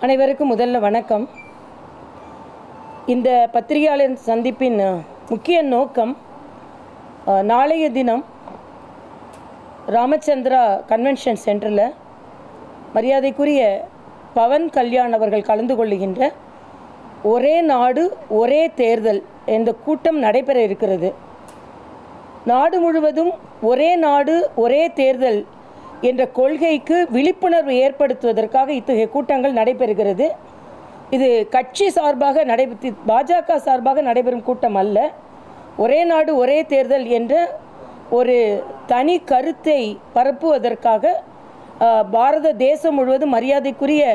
அனைவருக்கும் முதல்ல வணக்கம். இந்த பத்திரிகையாளர் சந்திப்பின் முக்கிய நோக்கம் நாளைய தினம் ராமச்சந்திரா கன்வென்ஷன் சென்டரில் மரியாதைக்குரிய பவன் கல்யாண் அவர்கள் கலந்து கொள்ளுகின்ற ஒரே நாடு ஒரே தேர்தல் என்ற கூட்டம் நடைபெற இருக்கிறது. நாடு முழுவதும் ஒரே நாடு ஒரே தேர்தல் என்ற கொள்கைக்கு விழிப்புணர்வு ஏற்படுத்துவதற்காக இத்தகைய கூட்டங்கள் நடைபெறுகிறது. இது கட்சி சார்பாக பாஜக சார்பாக நடைபெறும் கூட்டம் அல்ல. ஒரே நாடு ஒரே தேர்தல் என்ற ஒரு தனி கருத்தை பரப்புவதற்காக பாரத தேசம் முழுவதும் மரியாதைக்குரிய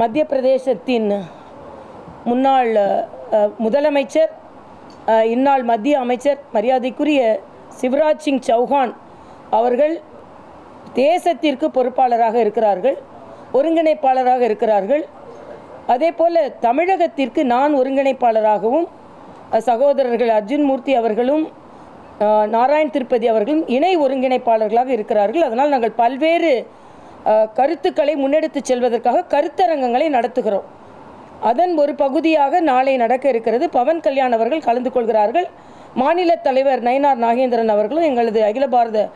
மத்திய பிரதேசத்தின் முன்னாள் முதலமைச்சர், இந்நாள் மத்திய அமைச்சர் மரியாதைக்குரிய சிவராஜ் சிங் சௌஹான் அவர்கள் தேசத்திற்கு பொறுப்பாளராக இருக்கிறார்கள், ஒருங்கிணைப்பாளராக இருக்கிறார்கள். அதே போல் தமிழகத்திற்கு நான் ஒருங்கிணைப்பாளராகவும் சகோதரர்கள் அர்ஜுன் மூர்த்தி அவர்களும் நாராயண் திருப்பதி அவர்களும் இணை ஒருங்கிணைப்பாளர்களாக இருக்கிறார்கள். அதனால் நாங்கள் பல்வேறு கருத்துக்களை முன்னெடுத்து செல்வதற்காக கருத்தரங்கங்களை நடத்துகிறோம். அதன் ஒரு பகுதியாக நாளை நடக்க இருக்கிறது. பவன் கல்யாண் அவர்கள் கலந்து கொள்கிறார்கள். மாநில தலைவர் நயினார் நாகேந்திரன் அவர்களும், எங்களது அகில பாரத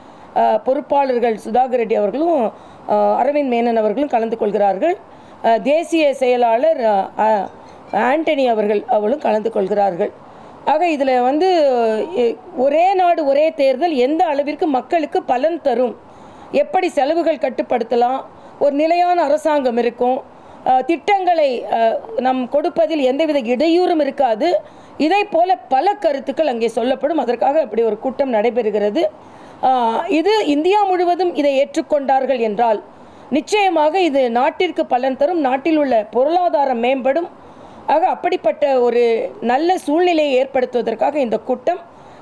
பொறுப்பாளர்கள் சுதாகர் ரெட்டி அவர்களும் அரவிந்த் மேனன் அவர்களும் கலந்து கொள்கிறார்கள். தேசிய செயலாளர் ஆண்டனி அவர்களும் கலந்து கொள்கிறார்கள். ஆக இதில் ஒரே நாடு ஒரே தேர்தல் எந்த அளவிற்கு மக்களுக்கு பலன் தரும், எப்படி செலவுகள் கட்டுப்படுத்தலாம், ஒரு நிலையான அரசாங்கம் இருக்கும், திட்டங்களை நம் கொடுப்பதில் எந்தவித இடையூறும் இருக்காது, இதை போல பல கருத்துக்கள் அங்கே சொல்லப்படும். அதற்காக அப்படி ஒரு கூட்டம் நடைபெறுகிறது. இது இந்தியா முழுவதும் இதை ஏற்றுக்கொண்டார்கள் என்றால் நிச்சயமாக இது நாட்டிற்கு பலன் தரும், நாட்டில் உள்ள பொருளாதாரம் மேம்படும். ஆக அப்படிப்பட்ட ஒரு நல்ல சூழ்நிலையை ஏற்படுத்துவதற்காக இந்த கூட்டம்.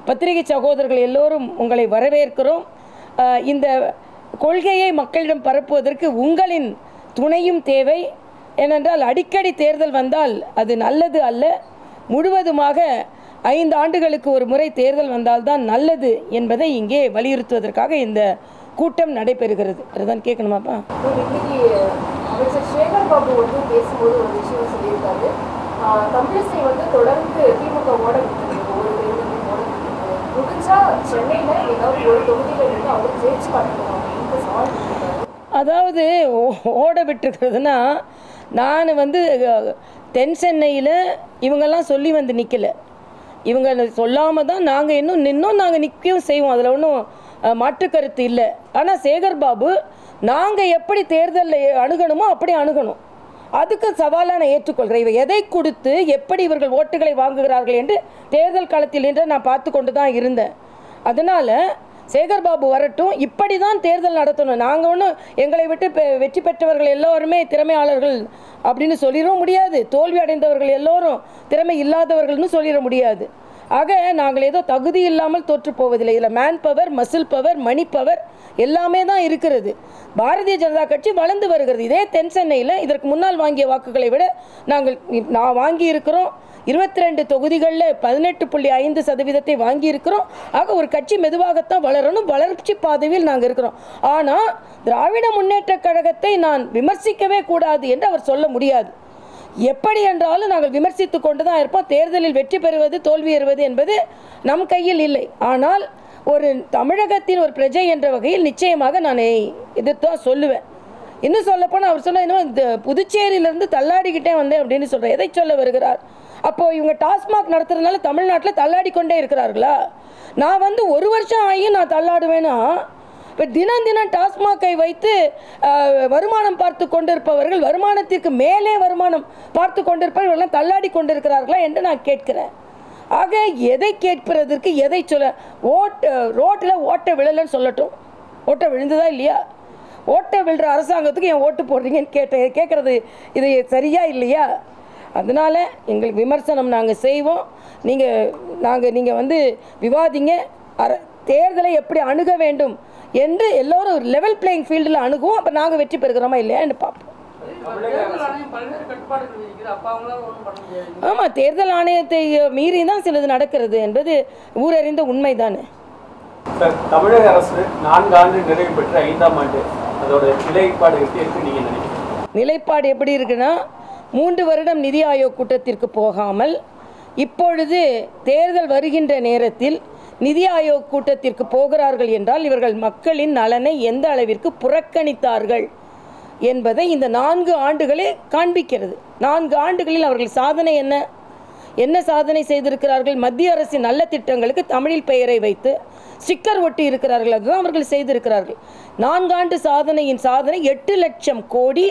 பத்திரிகை சகோதரர்கள் எல்லோரும் உங்களை வரவேற்கிறோம். இந்த கொள்கையை மக்களிடம் பரப்புவதற்கு உங்களின் துணையும் தேவை. ஏனென்றால் அடிக்கடி தேர்தல் வந்தால் அது நல்லது அல்ல. முழுவதுமாக 5 ஆண்டுகளுக்கு ஒரு முறை தேர்தல் வந்தால்தான் நல்லது என்பதை இங்கே வலியுறுத்துவதற்காக இந்த கூட்டம் நடைபெறுகிறது. அதுதான் கேட்கணுமாப்பா? அமைச்சர் சேகர் பாபு பேசும்போது ஒரு விஷயம் சொல்லியிருக்காரு. தமிழிசை தொடர்ந்து திமுகவோட முடிஞ்சா சென்னையில் ஏதாவது ஒரு தொகுதியில் அவர் ஜெயிச்சு காட்டணும் அப்படின்னு சவால் பண்ணியிருக்காரு. அதாவது ஓட விட்டுருக்கிறதுனா, நான் தென் சென்னையில் இவங்கெல்லாம் சொல்லி நிற்கலை. இவங்க சொல்லாமல் தான் நாங்கள் இன்னும் நாங்கள் நிற்கவும் செய்வோம். அதில் ஒன்றும் மாற்று கருத்து இல்லை. ஆனால் சேகர் பாபு நாங்கள் எப்படி தேர்தலில் அணுகணுமோ அப்படி அணுகணும். அதுக்கு சவாலான ஏற்றுக்கொள்கிறேன். இவை எதை கொடுத்து எப்படி இவர்கள் ஓட்டுகளை வாங்குகிறார்கள் என்று தேர்தல் காலத்தில் என்று நான் பார்த்து கொண்டு தான் இருந்தேன். அதனால் சேகர் பாபு வரட்டும், இப்படி தான் தேர்தல் நடத்தணும். நாங்கள் ஒன்றும் எங்களை விட்டு வெற்றி பெற்றவர்கள் எல்லோருமே திறமையாளர்கள் அப்படின்னு சொல்லிட முடியாது, தோல்வி அடைந்தவர்கள் எல்லோரும் திறமை இல்லாதவர்கள்னு சொல்லிட முடியாது. ஆக நாங்கள் ஏதோ தகுதி இல்லாமல் தோற்று போவதில்லை. இதில் man power, muscle power, money power எல்லாமே தான் இருக்கிறது. பாரதிய ஜனதா கட்சி வளர்ந்து வருகிறது. இதே தென் சென்னையில் இதற்கு முன்னால் வாங்கிய வாக்குகளை விட நான் வாங்கி இருக்கிறோம். 22 தொகுதிகளில் 18.5% வாங்கியிருக்கிறோம். ஆக ஒரு கட்சி மெதுவாகத்தான் வளரணும், வளர்ச்சி பாதையில் நாங்கள் இருக்கிறோம். ஆனால் திராவிட முன்னேற்ற கழகத்தை நான் விமர்சிக்கவே கூடாது என்று அவர் சொல்ல முடியாது. எப்படி என்றாலும் நாங்கள் விமர்சித்து கொண்டு தான் இருப்போம். தேர்தலில் வெற்றி பெறுவது தோல்வி பெறுவது என்பது நம் கையில் இல்லை. ஆனால் ஒரு தமிழகத்தின் ஒரு பிரஜை என்ற வகையில் நிச்சயமாக நான் இதுதான் சொல்லுவேன். இன்னும் சொல்லப்போனால் அவர் சொன்ன இன்னும் இந்த புதுச்சேரியிலேருந்து தள்ளாடிக்கிட்டே வந்தேன் அப்படின்னு சொல்கிறேன். எதை சொல்ல வருகிறார்? அப்போது இவங்க டாஸ்மாக் நடத்துறதுனால தமிழ்நாட்டில் தள்ளாடி கொண்டே இருக்கிறார்களா? நான் 1 வருஷம் ஆகியும் நான் தள்ளாடுவேன்னா, இப்போ தினம் டாஸ்மாகை வைத்து வருமானம் பார்த்து கொண்டிருப்பவர்கள், வருமானத்திற்கு மேலே வருமானம் பார்த்து கொண்டிருப்பவர்கள்லாம் தள்ளாடி கொண்டிருக்கிறார்களா என்று நான் கேட்கிறேன். ஆக எதை கேட்பதற்கு எதை சொல்ல, ரோட்டில் ஓட்ட விழலைன்னு சொல்லட்டும். ஓட்ட விழுந்ததா இல்லையா? ஓட்ட விழுற அரசாங்கத்துக்கு என் ஓட்டு போடுறீங்கன்னு கேட்குறது இது சரியா இல்லையா? அதனால் எங்களுக்கு விமர்சனம் நாங்கள் செய்வோம். நீங்கள் விவாதிங்க. தேர்தலை எப்படி அணுக வேண்டும் என்று எல்லோரும் ஒரு லெவல் பிளேயிங் ஃபீல்டில் அணுகுவோம். அப்போ நாங்கள் வெற்றி பெறுகிறோமா இல்லையா என்று பார்ப்போம். ஆமாம், தேர்தல் ஆணையத்தை மீறி தான் சிலது நடக்கிறது என்பது ஊரறிந்த உண்மைதானே. தமிழக அரசு 4 ஆண்டு நிறைவு பெற்ற 5ஆம் ஆண்டு அதோட நிலைப்பாடு எப்படி இருக்கு நீங்க நினைக்கிறீங்க? நிலைப்பாடு எப்படி இருக்குன்னா, 3 வருடம் நிதி ஆயோக் கூட்டத்திற்கு போகாமல் இப்பொழுது தேர்தல் வருகின்ற நேரத்தில் நிதி ஆயோக் கூட்டத்திற்கு போகிறார்கள் என்றால் இவர்கள் மக்களின் நலனை எந்த அளவிற்கு புறக்கணித்தார்கள் என்பதை இந்த 4 ஆண்டுகளே காண்பிக்கிறது. 4 ஆண்டுகளில் அவர்கள் சாதனை என்ன சாதனை செய்திருக்கிறார்கள்? மத்திய அரசின் நல்ல திட்டங்களுக்கு தமிழில் பெயரை வைத்து ஸ்டிக்கர் ஒட்டி இருக்கிறார்கள். அதுதான் அவர்கள் செய்திருக்கிறார்கள். 4 ஆண்டு சாதனை 8 லட்சம் கோடி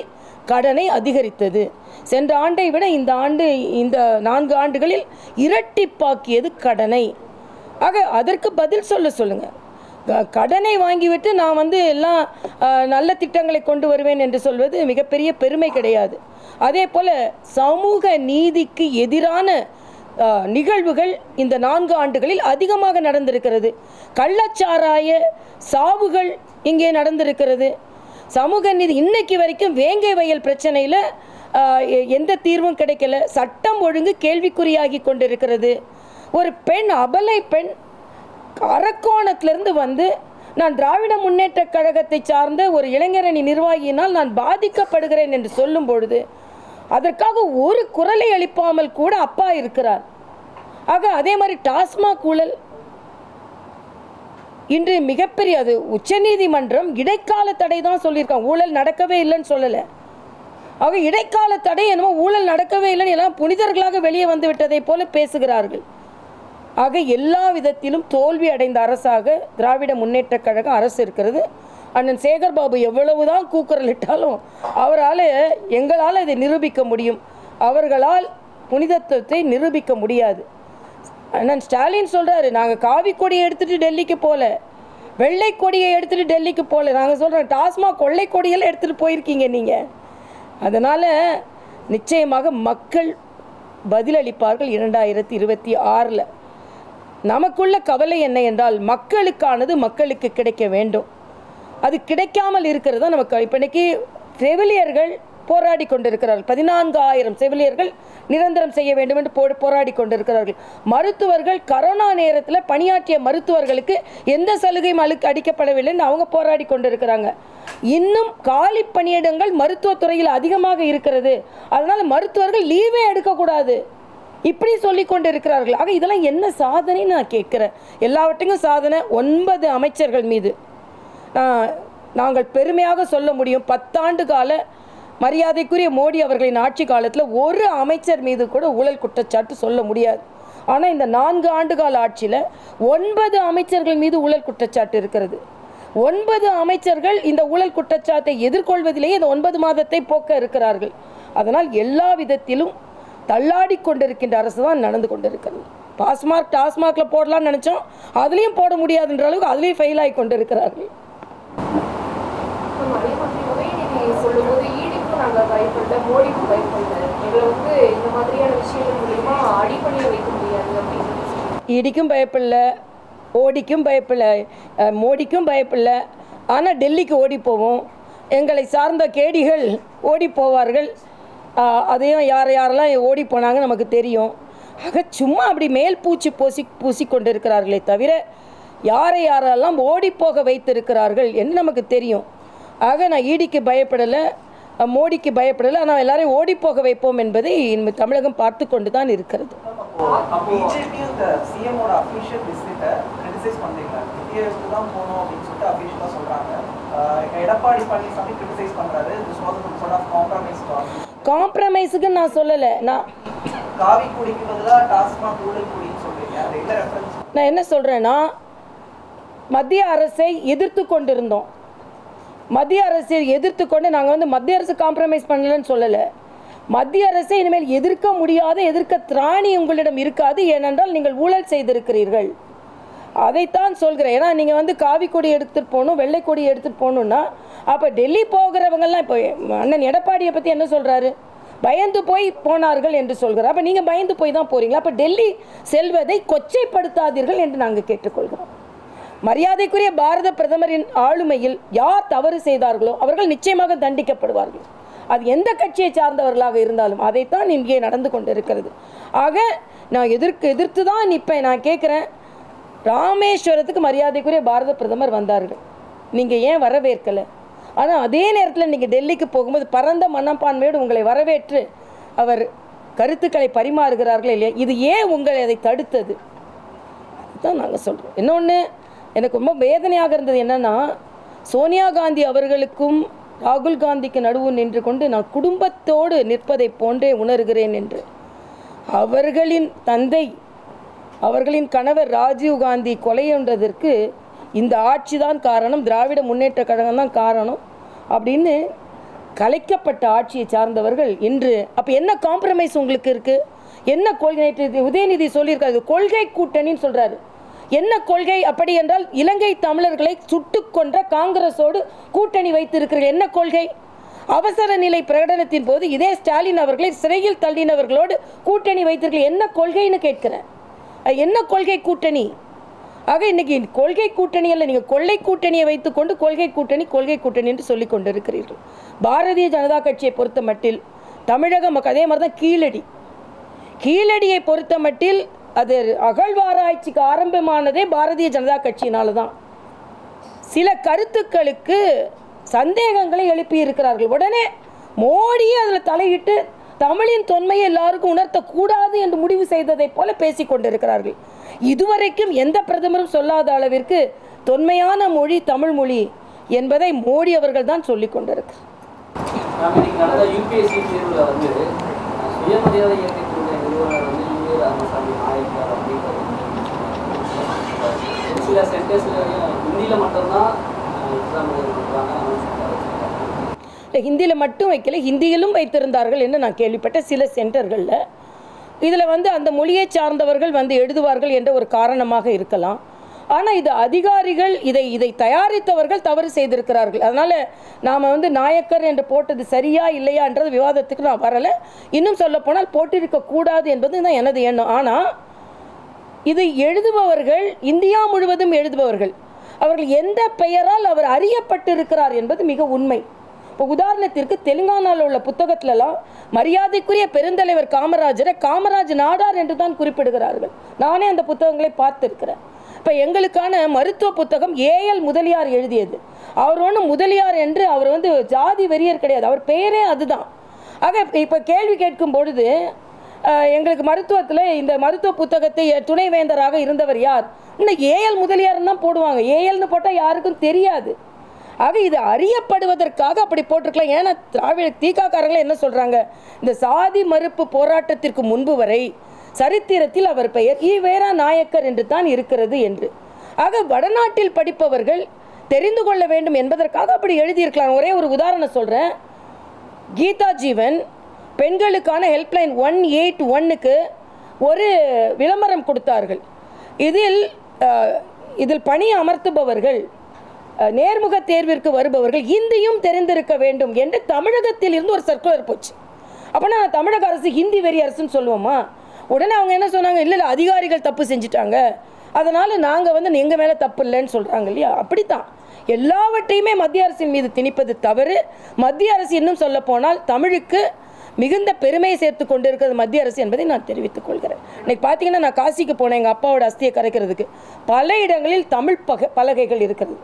கடனை அதிகரித்தது. சென்ற ஆண்டை விட இந்த 4 ஆண்டுகளில் இரட்டிப்பாக்கியது கடனை. ஆக அதற்கு பதில் சொல்லுங்க. கடனை வாங்கிவிட்டு நான் எல்லாம் நல்ல திட்டங்களை கொண்டு வருவேன் என்று சொல்வது மிகப்பெரிய பெருமை கிடையாது. அதே போல சமூக நீதிக்கு எதிரான நிகழ்வுகள் இந்த 4 ஆண்டுகளில் அதிகமாக நடந்திருக்கிறது. கள்ளச்சாராய சாவுகள் இங்கே நடந்திருக்கிறது. சமூக நீதி இன்னைக்கு வரைக்கும் வேங்கை வயல் பிரச்சனையில் எந்த தீர்வும் கிடைக்கல. சட்டம் ஒழுங்கு கேள்விக்குறியாகி கொண்டிருக்கிறது. ஒரு பெண், அபலை பெண் அரக்கோணத்திலிருந்து நான் திராவிட முன்னேற்ற கழகத்தை சார்ந்த ஒரு இளைஞரணி நிர்வாகியினால் நான் பாதிக்கப்படுகிறேன் என்று சொல்லும் பொழுது அதற்காக ஒரு குரலை எழுப்பாமல் கூட அப்பா இருக்கிறார். ஆக அதே மாதிரி டாஸ்மாக் ஊழல் இன்று மிகப்பெரிய, அது உச்சநீதிமன்றம் இடைக்கால தடை தான் சொல்லியிருக்காங்க, ஊழல் நடக்கவே இல்லைன்னு சொல்லலை. ஆக இடைக்கால தடை என்னமோ ஊழல் நடக்கவே இல்லைன்னு எல்லாம் புனிதர்களாக வெளியே வந்து விட்டதை போல பேசுகிறார்கள். ஆக எல்லா விதத்திலும் தோல்வி அடைந்த அரசாக திராவிட முன்னேற்ற கழக அரசு இருக்கிறது. அண்ணன் சேகர்பாபு எவ்வளவுதான் கூக்குரல் இட்டாலும் எங்களால் இதை நிரூபிக்க முடியும், அவர்களால் புனிதத்துவத்தை நிரூபிக்க முடியாது. அண்ணன் ஸ்டாலின் சொல்கிறாரு, நாங்கள் காவி கொடியை எடுத்துகிட்டு டெல்லிக்கு போகல, வெள்ளை கொடியை எடுத்துகிட்டு டெல்லிக்கு போகல. நாங்கள் சொல்கிறோம், டாஸ்மாக் கொள்ளை கொடியெல்லாம் எடுத்துகிட்டு போயிருக்கீங்க நீங்கள். அதனால் நிச்சயமாக மக்கள் பதிலளிப்பார்கள் 2026. நமக்குள்ள கவலை என்ன என்றால் மக்களுக்கானது மக்களுக்கு கிடைக்க வேண்டும். அது கிடைக்காமல் இருக்கிறது தான் நமக்கு. இப்போ இன்னைக்கு செவிலியர்கள் போராடி கொண்டிருக்கிறார்கள். 14,000 செவிலியர்கள் நிரந்தரம் செய்ய வேண்டும் என்று போராடி கொண்டிருக்கிறார்கள். மருத்துவர்கள் கரோனா நேரத்தில் பணியாற்றிய மருத்துவர்களுக்கு எந்த சலுகையும் அளிக்கப்படவில்லைன்னு அவங்க போராடி கொண்டிருக்கிறாங்க. இன்னும் காலி பணியிடங்கள் மருத்துவத்துறையில் அதிகமாக இருக்கிறது, அதனால் மருத்துவர்கள் லீவே எடுக்கக்கூடாது இப்படி சொல்லி கொண்டு இருக்கிறார்கள். ஆக இதெல்லாம் என்ன சாதனைன்னு நான் கேட்குறேன். எல்லாவற்றையும் சாதனை 9 அமைச்சர்கள் மீது நாங்கள் பெருமையாக சொல்ல முடியும். 10 ஆண்டு கால மரியாதைக்குரிய மோடி அவர்களின் ஆட்சி காலத்தில் ஒரு அமைச்சர் மீது கூட ஊழல் குற்றச்சாட்டு சொல்ல முடியாது. ஆனால் இந்த 4 ஆண்டு கால ஆட்சியில் 9 அமைச்சர்கள் மீது ஊழல் குற்றச்சாட்டு இருக்கிறது. 9 அமைச்சர்கள் இந்த ஊழல் குற்றச்சாட்டை எதிர்கொள்வதிலேயே இந்த 9 மாதத்தை போக்க இருக்கிறார்கள். அதனால் எல்லா விதத்திலும் தள்ளாடி கொண்டிருக்கின்ற அரசு தான் நடந்து கொண்டிருக்கிறது. டாஸ்மாகில் போடலாம்னு நினச்சோம், அதுலேயும் போட முடியாதுன்ற அளவுக்கு அதுலேயும் ஃபெயில் ஆகி கொண்டிருக்கிறார்கள். சொல்லும்போது ஈடிக்கும் நாங்கள் பயப்படல, மோடிக்கும் பயப்படல, எங்களை இந்த மாதிரியான விஷயங்கள் மூலியமா அடிப்பணியை வைக்க முடியாது அப்படின்னு. ஈடிக்கும் பயப்படல, ஓடிக்கும் பயப்படல, மோடிக்கும் பயப்படல. ஆனால் டெல்லிக்கு ஓடி போவோம். எங்களை சார்ந்த கேடிகள் ஓடி போவார்கள். அதையும் யாரெல்லாம் ஓடி போனாங்க நமக்கு தெரியும். ஆக சும்மா அப்படி மேல் பூசி கொண்டு இருக்கிறார்களே தவிர யாரெல்லாம் ஓடி போக வைத்திருக்கிறார்கள் என்று நமக்கு தெரியும். ஆக நான் ஈடிக்கு பயப்படலை, மோடிக்கு பயப்படலை, ஆனால் எல்லாரையும் ஓடி போக வைப்போம் என்பதை தமிழகம் பார்த்து கொண்டு தான் இருக்கிறது. காம்ப்ரமைஸுக்கு நான் சொல்லலை. நான் என்ன சொல்கிறேன்னா, மத்திய அரசை எதிர்த்து கொண்டிருந்தோம். மத்திய அரசை எதிர்த்து கொண்டு நாங்கள் மத்திய அரசு காம்ப்ரமைஸ் பண்ணலன்னு சொல்லலை. மத்திய அரசை இனிமேல் எதிர்க்க முடியாத, எதிர்க்க திராணி உங்களிடம் இருக்காது, ஏனென்றால் நீங்கள் ஊழல் செய்திருக்கிறீர்கள். அதைத்தான் சொல்கிறேன். ஏன்னா நீங்கள் காவி கொடி எடுத்துகிட்டு போகணும், வெள்ளை கொடி எடுத்துகிட்டு போகணுன்னா அப்போ டெல்லி போகிறவங்கெல்லாம் இப்போ அண்ணன் எடப்பாடியை பற்றி என்ன சொல்கிறாரு? பயந்து போய் போனார்கள் என்று சொல்கிறார். அப்போ நீங்கள் பயந்து போய் தான் போகிறீங்களா? அப்போ டெல்லி செல்வதை கொச்சைப்படுத்தாதீர்கள் என்று நாங்கள் கேட்டுக்கொள்கிறோம். மரியாதைக்குரிய பாரத பிரதமரின் ஆளுமையில் யார் தவறு செய்தார்களோ அவர்கள் நிச்சயமாக தண்டிக்கப்படுவார்கள். அது எந்த கட்சியை சார்ந்தவர்களாக இருந்தாலும். அதைத்தான் இங்கே நடந்து கொண்டிருக்கிறது. ஆக நான் எதிர்த்து தான் நிற்பேன். நான் கேட்குறேன், ராமேஸ்வரத்துக்கு மரியாதைக்குரிய பாரத பிரதமர் வந்தார்கள், நீங்கள் ஏன் வரவேற்கலை? ஆனால் அதே நேரத்தில் நீங்கள் டெல்லிக்கு போகும்போது பரந்த மனப்பான்மையோடு உங்களை வரவேற்று அவர் கருத்துக்களை பரிமாறுகிறார்கள் இல்லையா, இது ஏன் உங்களை அதை தடுத்தது தான் நாங்கள் சொல்கிறோம். இன்னொன்று எனக்கு ரொம்ப வேதனையாக இருந்தது என்னென்னா, சோனியா காந்தி அவர்களுக்கும் ராகுல் காந்திக்கு நடுவு நின்று கொண்டு நான் குடும்பத்தோடு நிற்பதை போன்றே உணர்கிறேன் என்று. அவர்களின் தந்தை, அவர்களின் கணவர் ராஜீவ் காந்தி கொலையுண்டதற்கு இந்த ஆட்சி தான் காரணம், திராவிட முன்னேற்ற கழகம் தான் காரணம் அப்படின்னு கலைக்கப்பட்ட ஆட்சியை சார்ந்தவர்கள் இன்று அப்போ என்ன காம்ப்ரமைஸ் உங்களுக்கு இருக்குது? என்ன கொள்கை? உதயநிதி சொல்லியிருக்காரு கொள்கை கூட்டணின்னு சொல்கிறாரு. என்ன கொள்கை? அப்படி என்றால் இலங்கை தமிழர்களை சுட்டு கொன்ற காங்கிரஸோடு கூட்டணி வைத்திருக்கிறீர்கள். என்ன கொள்கை? அவசர நிலை பிரகடனத்தின் போது இதே ஸ்டாலின் அவர்களை சிறையில் தள்ளினவர்களோடு கூட்டணி வைத்திருக்கிறீர்கள். என்ன கொள்கைன்னு கேட்கிறேன். என்ன கொள்கை கூட்டணி? ஆக இன்னைக்கு கொள்கை கூட்டணி அல்ல, நீங்கள் கொள்ளை கூட்டணியை வைத்துக்கொண்டு கொள்கை கூட்டணி என்று சொல்லிக் கொண்டிருக்கிறீர்கள். பாரதிய ஜனதா கட்சியை பொறுத்த மட்டில் தமிழக மக்கள் அதே மாதிரி தான் கீழடியை பொறுத்த மட்டில் அது அகழ்வாராய்ச்சிக்கு ஆரம்பமானதே பாரதிய ஜனதா கட்சியினால தான். சில கருத்துக்களுக்கு சந்தேகங்களை எழுப்பி இருக்கிறார்கள். உடனே மோடியே அதில் தலையிட்டு தமிழின் தொன்மையை எல்லாருக்கும் உணர்த்தக்கூடாது என்று முடிவு செய்ததை போல பேசி கொண்டிருக்கிறார்கள். இதுவரைக்கும் எந்த பிரதமரும் சொல்லாத அளவிற்கு தொன்மையான மொழி தமிழ் மொழி என்பதை மோடி அவர்கள் தான் சொல்லிக் கொண்டிருக்கிறார். ஹிந்தியில் மட்டும் வைக்கல, ஹிந்தியிலும் வைத்திருந்தார்கள் என்று நான் கேள்விப்பட்ட சில சென்டர்களில். இதில் அந்த மொழியை சார்ந்தவர்கள் எழுதுவார்கள் என்ற ஒரு காரணமாக இருக்கலாம். ஆனால் இது அதிகாரிகள் இதை தயாரித்தவர்கள் தவறு செய்திருக்கிறார்கள். அதனால் நாம் நாயக்கர் என்று போட்டது சரியா இல்லையான்றது விவாதத்துக்கு நான் வரலை. இன்னும் சொல்லப்போனால் போட்டிருக்கக்கூடாது என்பது தான் எனது எண்ணம். ஆனால் இதை எழுதுபவர்கள் இந்தியா முழுவதும் எழுதுபவர்கள், அவர்கள் எந்த பெயரால் அவர் அறியப்பட்டிருக்கிறார் என்பது மிக உண்மை. இப்போ உதாரணத்திற்கு தெலுங்கானாவில் உள்ள புத்தகத்திலலாம் மரியாதைக்குரிய பெருந்தலைவர் காமராஜரை காமராஜ் நாடார் என்று தான் குறிப்பிடுகிறார்கள். நானே அந்த புத்தகங்களை பார்த்துருக்கிறேன். இப்போ எங்களுக்கான மருத்துவ புத்தகம் ஏஎல் முதலியார் எழுதியது. அவர் ஒன்றும் முதலியார் என்று அவர் ஜாதி வெறியர் கிடையாது, அவர் பெயரே அதுதான். ஆக இப்போ கேள்வி கேட்கும் பொழுது எங்களுக்கு மருத்துவத்தில் இந்த மருத்துவ புத்தகத்தை துணைவேந்தராக இருந்தவர் யார், இன்னும் ஏஎல் முதலியார் தான் போடுவாங்க. ஏஎல்னு போட்டால் யாருக்கும் தெரியாது. ஆக இது அறியப்படுவதற்காக அப்படி போட்டிருக்கலாம். ஏன்னா தீகாக்காரங்களே என்ன சொல்கிறாங்க, இந்த சாதி மறுப்பு போராட்டத்திற்கு முன்பு வரை சரித்திரத்தில் அவர் பெயர் ஈவேரா நாயக்கர் என்று தான் இருக்கிறது என்று. ஆக வடநாட்டில் படிப்பவர்கள் தெரிந்து கொள்ள வேண்டும் என்பதற்காக அப்படி எழுதியிருக்கலாம். ஒரே ஒரு உதாரணம் சொல்கிறேன். கீதா ஜீவன் பெண்களுக்கான ஹெல்ப்லைன் 181க்கு ஒரு விளம்பரம் கொடுத்தார்கள். இதில் பணி அமர்த்துபவர்கள் நேர்முக தேர்விற்கு வருபவர்கள் ஹிந்தியும் தெரிந்திருக்க வேண்டும் என்று தமிழகத்தில் இருந்து ஒரு சர்க்குலர் போச்சு. அப்போனா தமிழக அரசு ஹிந்தி வெறி அரசுன்னு சொல்லுவோமா? உடனே அவங்க என்ன சொன்னாங்க, இல்லை அதிகாரிகள் தப்பு செஞ்சுட்டாங்க, அதனால் நாங்கள் எங்கள் மேலே தப்பு இல்லைன்னு சொல்கிறாங்க இல்லையா? அப்படித்தான் எல்லாவற்றையுமே மத்திய அரசின் மீது திணிப்பது தவறு. மத்திய அரசு இன்னும் சொல்ல போனால் தமிழுக்கு மிகுந்த பெருமையை சேர்த்து கொண்டு இருக்கிறது மத்திய அரசு என்பதை நான் தெரிவித்துக் கொள்கிறேன். இன்னைக்கு பார்த்தீங்கன்னா நான் காசிக்கு போனேன் எங்கள் அப்பாவோட அஸ்தியை கரைக்கிறதுக்கு. பல இடங்களில் தமிழ் பலகைகள் இருக்கிறது.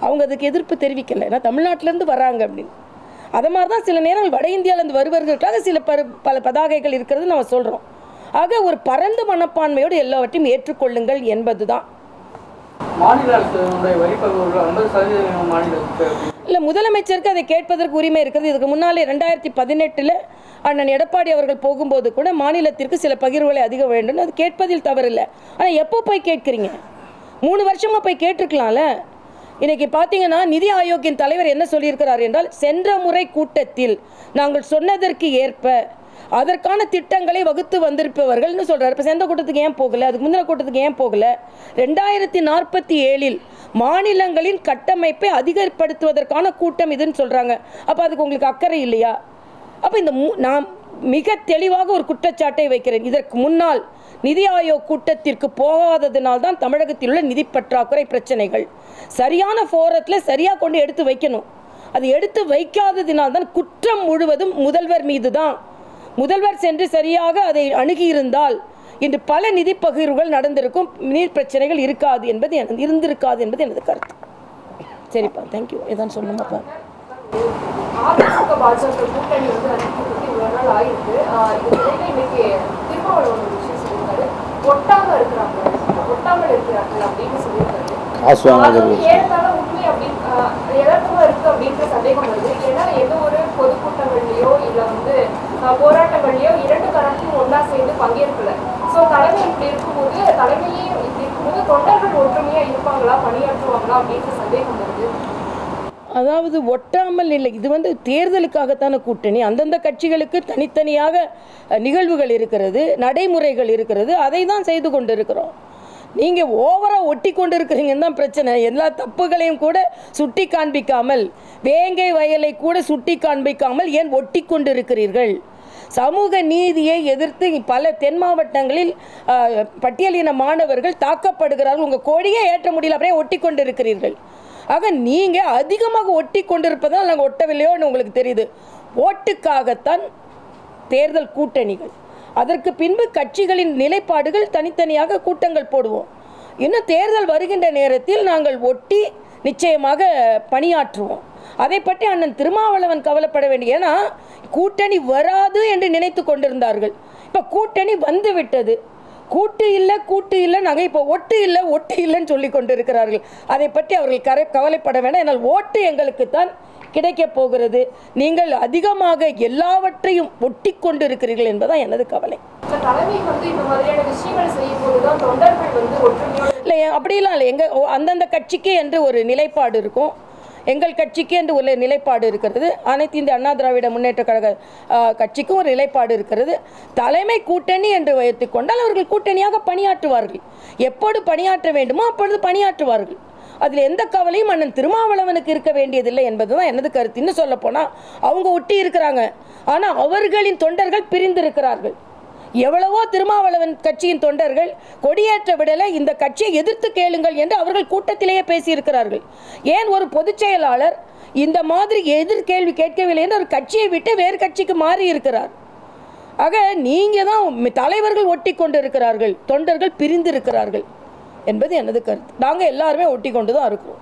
அவங்க அதுக்கு எதிர்ப்பு தெரிவிக்கலை, ஏன்னா தமிழ்நாட்டிலேருந்து வராங்க அப்படின்னு. அது மாதிரி தான் சில நேரங்கள் வட இந்தியாவிலேருந்து வருவதற்காக சில பல பதாகைகள் இருக்கிறது நம்ம சொல்கிறோம். ஆக ஒரு பரந்த மனப்பான்மையோடு எல்லாவற்றையும் ஏற்றுக்கொள்ளுங்கள் என்பது தான். இல்லை, முதலமைச்சருக்கு அதை கேட்பதற்கு உரிமை இருக்கிறது. இதுக்கு முன்னாலே 2018 அண்ணன் எடப்பாடி அவர்கள் போகும்போது கூட மாநிலத்திற்கு சில பகிர்வுகளை அதிக வேண்டும், அது கேட்பதில் தவறில்லை. ஆனால் எப்போ போய் கேட்குறீங்க? 3 வருஷமாக போய் கேட்டிருக்கலாம்ல. இன்னைக்கு பார்த்தீங்கன்னா நிதி ஆயோக்கின் தலைவர் என்ன சொல்லியிருக்கிறார் என்றால், சென்ற முறை கூட்டத்தில் நாங்கள் சொன்னதற்கு ஏற்ப அதற்கான திட்டங்களை வகுத்து வந்திருப்பவர்கள்னு சொல்கிறார். இப்போ சென்ற கூட்டத்துக்கு ஏன் போகலை, அதுக்கு முந்தின கூட்டத்துக்கு ஏன் போகலை? 2047 மாநிலங்களின் கட்டமைப்பை அதிகப்படுத்துவதற்கான கூட்டம் இதுன்னு சொல்கிறாங்க. அப்போ அதுக்கு உங்களுக்கு அக்கறை இல்லையா? அப்போ நான் மிக தெளிவாக ஒரு குற்றச்சாட்டை வைக்கிறேன். இதற்கு முன்னால் நிதி ஆயோக் கூட்டத்திற்கு போகாததினால் தான் தமிழகத்தில் உள்ள நிதி பற்றாக்குறை பிரச்சனைகள். சரியான ஃபோரத்தில் சரியாக கொண்டு எடுத்து வைக்கணும். அது எடுத்து வைக்காததினால் தான் குற்றம் முழுவதும் முதல்வர் மீது தான். முதல்வர் சென்று சரியாக அதை அணுகியிருந்தால் இன்று பல நிதி பகிர்வுகள் நடந்திருக்கும், நீர் பிரச்சனைகள் இருந்திருக்காது என்பது எனது கருத்து. சரிப்பா, தேங்க்யூ. இதான் சொன்னோம்ப்பா. அதிமுக பாஜக கூட்டணி வந்து அறிவிக்கப்பட்டு இவ்வளவு நாள் ஆயிருக்கு. இதுல இன்னைக்கு திருமாவளவன் ஒரு விஷயம் சொல்லியிருக்காரு, ஒட்டாமல் இருக்கிறார்கள் அப்படின்னு சொல்லியிருக்காரு. அது வந்து ஏறத்தாழ உண்மை அப்படின்னு எதார்த்தமா இருக்கு அப்படின்ற சந்தேகம் வருது. ஏன்னா எந்த ஒரு பொதுக்கூட்டங்கள்லயோ இல்ல வந்து போராட்டங்கள்லயோ இரண்டு தரப்பும் ஒன்னா சேர்ந்து பங்கேற்கல. சோ தலைமை இப்படி இருக்கும்போது தொண்டர்கள் ஒற்றுமையா இருப்பாங்களா, பணியாற்றுவாங்களா அப்படின்ற சந்தேகம் வருது. அதாவது ஒட்டாமல் இல்லை, இது வந்து தேர்தலுக்காகத்தான கூட்டணி. அந்தந்த கட்சிகளுக்கு தனித்தனியாக நிகழ்வுகள் இருக்கிறது, நடைமுறைகள் இருக்கிறது, அதை தான் செய்து கொண்டு இருக்கிறோம். நீங்கள் ஓவராக ஒட்டி கொண்டு இருக்கிறீங்கன்னு தான் பிரச்சனை. எல்லா தப்புகளையும் கூட சுட்டி காண்பிக்காமல், வேங்கை வயலை கூட சுட்டி காண்பிக்காமல் ஏன் ஒட்டி கொண்டு இருக்கிறீர்கள்? சமூக நீதியை எதிர்த்து பல தென் மாவட்டங்களில் பட்டியலின மாணவர்கள் தாக்கப்படுகிறார்கள். உங்கள் கொடியை ஏற்ற முடியல, அப்படியே ஒட்டி கொண்டு இருக்கிறீர்கள். ஆக நீங்கள் அதிகமாக ஒட்டி கொண்டிருப்பதால் நாங்கள் ஒட்டவில்லையோன்னு உங்களுக்கு தெரியுது. ஓட்டுக்காகத்தான் தேர்தல் கூட்டணிகள். அதற்கு பின்பு கட்சிகளின் நிலைப்பாடுகள் தனித்தனியாக கூட்டங்கள் போடுவோம். இன்னும் தேர்தல் வருகின்ற நேரத்தில் நாங்கள் ஒட்டி நிச்சயமாக பணியாற்றுவோம். அதை பற்றி அண்ணன் திருமாவளவன் கவலைப்பட வேண்டிய, ஏன்னா கூட்டணி வராது என்று நினைத்து கொண்டிருந்தார்கள். இப்போ கூட்டணி வந்து விட்டது. கூட்டு இல்லை நாங்கள் இப்போ ஒட்டு இல்லைன்னு சொல்லி கொண்டு இருக்கிறார்கள். அதை பற்றி அவர்கள் கவலைப்பட வேண்டாம். என்னால் ஓட்டு எங்களுக்குத்தான் கிடைக்க போகிறது. நீங்கள் அதிகமாக எல்லாவற்றையும் ஒட்டி கொண்டு இருக்கிறீர்கள் என்பதுதான் எனது கவலை. இல்லை, அப்படிலாம் இல்லை. அந்தந்த கட்சிக்கு என்று ஒரு நிலைப்பாடு இருக்கும். எங்கள் கட்சிக்கு என்று ஒரு நிலைப்பாடு இருக்கிறது. அனைத்து இந்திய அண்ணா திராவிட முன்னேற்ற கழக கட்சிக்கும் ஒரு நிலைப்பாடு இருக்கிறது. தலைமை கூட்டணி என்று வைத்துக் கொண்டால் அவர்கள் கூட்டணியாக பணியாற்றுவார்கள். எப்போது பணியாற்ற வேண்டுமோ அப்பொழுது பணியாற்றுவார்கள். அதில் எந்த கவலையும் அண்ணன் திருமாவளவனுக்கு இருக்க வேண்டியதில்லை என்பதுதான் எனது கருத்து. இன்னும் சொல்ல போனால் அவங்க ஒட்டி இருக்கிறாங்க, ஆனால் அவர்களின் தொண்டர்கள் பிரிந்திருக்கிறார்கள். எவ்வளவோ திருமாவளவன் கட்சியின் தொண்டர்கள் கொடியேற்ற விடலை, இந்த கட்சியை எதிர்த்து கேளுங்கள் என்று அவர்கள் கூட்டத்திலேயே பேசியிருக்கிறார்கள். ஏன் ஒரு பொதுச் செயலாளர் இந்த மாதிரி எதிர் கேள்வி கேட்கவில்லை என்று ஒரு கட்சியை விட்டு வேறு கட்சிக்கு மாறி இருக்கிறார். ஆக நீங்கள் தான் தலைவர்கள் ஒட்டி கொண்டு இருக்கிறார்கள், தொண்டர்கள் பிரிந்து இருக்கிறார்கள் என்பது எனது கருத்து. நாங்கள் எல்லாருமே ஒட்டி கொண்டு தான் இருக்கிறோம்.